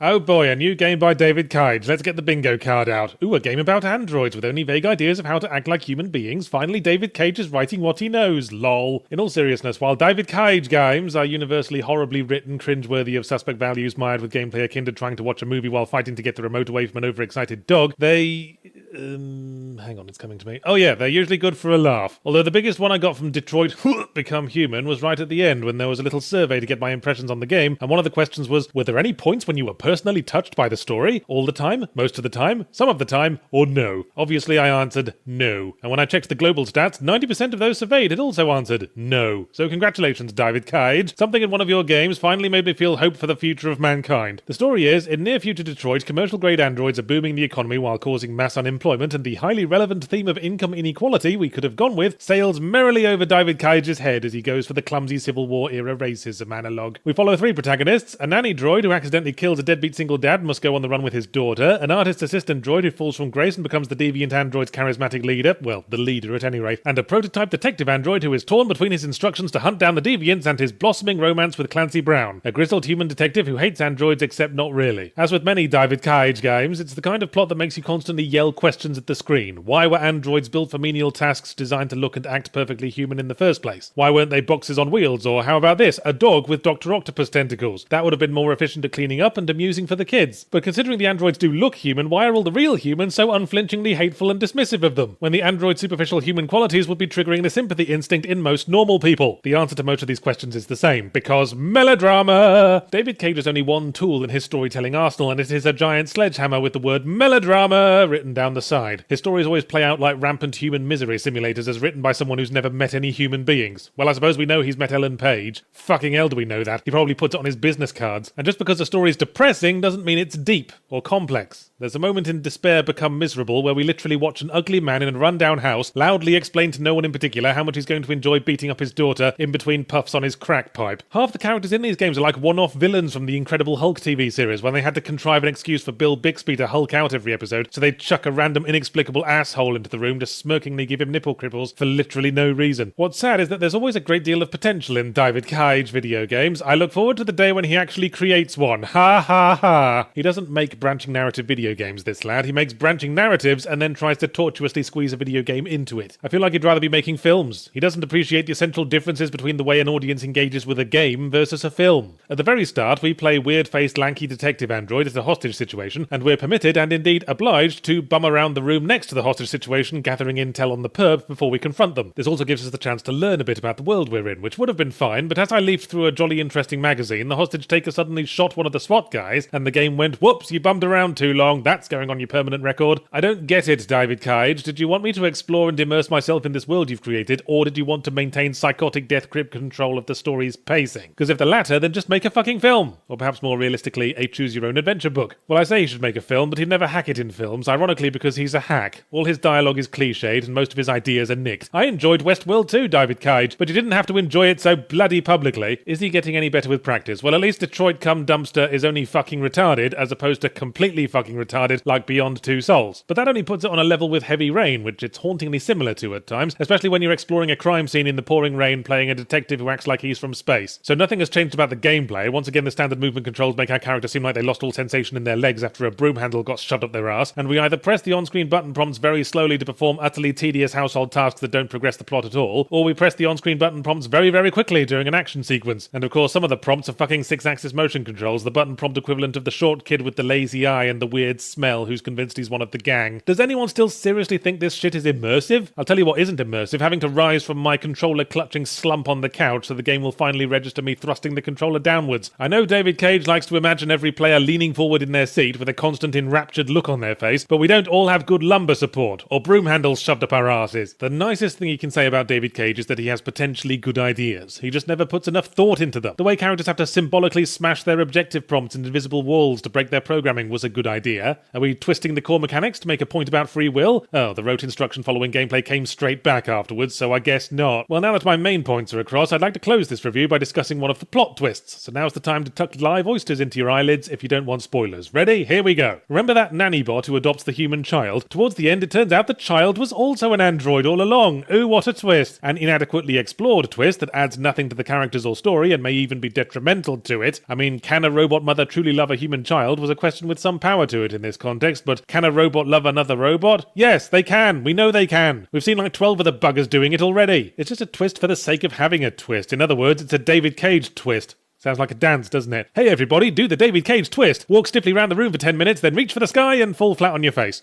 Oh boy, a new game by David Cage. Let's get the bingo card out. Ooh, a game about androids with only vague ideas of how to act like human beings. Finally, David Cage is writing what he knows. Lol. In all seriousness, while David Cage games are universally horribly written, cringeworthy of suspect values, mired with gameplay akin to trying to watch a movie while fighting to get the remote away from an overexcited dog, they... hang on, it's coming to me. Oh yeah, they're usually good for a laugh. Although the biggest one I got from Detroit Become Human was right at the end when there was a little survey to get my impressions on the game, and one of the questions was, were there any points when you were personally touched by the story? All the time? Most of the time? Some of the time? Or no? Obviously I answered no. And when I checked the global stats, 90% of those surveyed had also answered no. So congratulations, David Cage. Something in one of your games finally made me feel hope for the future of mankind. The story is, in near-future Detroit, commercial-grade androids are booming the economy while causing mass unemployment, and the highly relevant theme of income inequality we could have gone with sails merrily over David Cage's head as he goes for the clumsy Civil War-era racism analogue. We follow three protagonists: a nanny droid who accidentally kills a deadbeat single dad and must go on the run with his daughter, an artist assistant droid who falls from grace and becomes the deviant android's charismatic leader, well, the leader at any rate, and a prototype detective android who is torn between his instructions to hunt down the deviants and his blossoming romance with Clancy Brown, a grizzled human detective who hates androids except not really. As with many David Cage games, it's the kind of plot that makes you constantly yell questions at the screen. Why were androids built for menial tasks designed to look and act perfectly human in the first place? Why weren't they boxes on wheels? Or how about this, a dog with Dr. Octopus tentacles? That would have been more efficient at cleaning up and amusing for the kids. But considering the androids do look human, why are all the real humans so unflinchingly hateful and dismissive of them, when the android's superficial human qualities would be triggering the sympathy instinct in most normal people? The answer to most of these questions is the same: because melodrama! David Cage has only one tool in his storytelling arsenal, and it is a giant sledgehammer with the word melodrama written down the side. His stories always play out like rampant human misery simulators as written by someone who's never met any human beings. Well, I suppose we know he's met Ellen Page. Fucking hell do we know that. He probably puts it on his business cards. And just because the story is depressing doesn't mean it's deep or complex. There's a moment in Despair Become Miserable where we literally watch an ugly man in a rundown house loudly explain to no one in particular how much he's going to enjoy beating up his daughter in between puffs on his crack pipe. Half the characters in these games are like one-off villains from the Incredible Hulk TV series when they had to contrive an excuse for Bill Bixby to Hulk out every episode, so they'd chuck a random inexplicable asshole into the room to smirkingly give him nipple cripples for literally no reason. What's sad is that there's always a great deal of potential in David Cage video games. I look forward to the day when he actually creates one. Ha ha ha. He doesn't make branching narrative video games, this lad. He makes branching narratives and then tries to tortuously squeeze a video game into it. I feel like he'd rather be making films. He doesn't appreciate the essential differences between the way an audience engages with a game versus a film. At the very start, we play weird-faced lanky detective android at a hostage situation, and we're permitted and indeed obliged to bum around the room next to the hostage situation, gathering intel on the perp before we confront them. This also gives us the chance to learn a bit about the world we're in, which would have been fine, but as I leafed through a jolly interesting magazine, the hostage taker suddenly shot one of the SWAT guys, and the game went, whoops, you bummed around too long, that's going on your permanent record. I don't get it, David Cage. Did you want me to explore and immerse myself in this world you've created, or did you want to maintain psychotic death grip control of the story's pacing? Because if the latter, then just make a fucking film. Or perhaps more realistically, a choose-your-own-adventure book. Well, I say he should make a film, but he'd never hack it in films, ironically because he's a hack. All his dialogue is cliched, and most of his ideas are nicked. I enjoyed Westworld too, David Cage, but you didn't have to enjoy it so bloody publicly. Is he getting any better with practice? Well, at least Detroit Come Dumpster is only fucking retarded, as opposed to completely fucking retarded like Beyond Two Souls. But that only puts it on a level with Heavy Rain, which it's hauntingly similar to at times, especially when you're exploring a crime scene in the pouring rain playing a detective who acts like he's from space. So nothing has changed about the gameplay. Once again, the standard movement controls make our characters seem like they lost all sensation in their legs after a broom handle got shoved up their ass, and we either press the on-screen button prompts very slowly to perform utterly tedious household tasks that don't progress the plot at all, or we press the on-screen button prompts very, very quickly during an action sequence. And of course, some of the prompts are fucking 6-axis motion controls, the button prompt equivalent of the short kid with the lazy eye and the weird smell who's convinced he's one of the gang. Does anyone still seriously think this shit is immersive? I'll tell you what isn't immersive, having to rise from my controller-clutching slump on the couch so the game will finally register me thrusting the controller downwards. I know David Cage likes to imagine every player leaning forward in their seat with a constant enraptured look on their face, but we don't all have good lumbar support, or broom handles shoved up our asses. The nicest thing you can say about David Cage is that he has potentially good ideas. He just never puts enough thought into them. The way characters have to symbolically smash their objective prompts into invisible walls to break their programming was a good idea. Are we twisting the core mechanics to make a point about free will? Oh, the rote instruction following gameplay came straight back afterwards, so I guess not. Well, now that my main points are across, I'd like to close this review by discussing one of the plot twists. So now's the time to tuck live oysters into your eyelids if you don't want spoilers. Ready? Here we go. Remember that nanny bot who adopts the human child. Towards the end, it turns out the child was also an android all along. Ooh, what a twist. An inadequately explored twist that adds nothing to the characters or story and may even be detrimental to it. I mean, can a robot mother truly love a human child was a question with some power to it in this context, but can a robot love another robot? Yes, they can. We know they can. We've seen like 12 of the buggers doing it already. It's just a twist for the sake of having a twist. In other words, it's a David Cage twist. Sounds like a dance, doesn't it? Hey everybody, do the David Cage twist. Walk stiffly around the room for 10 minutes, then reach for the sky and fall flat on your face.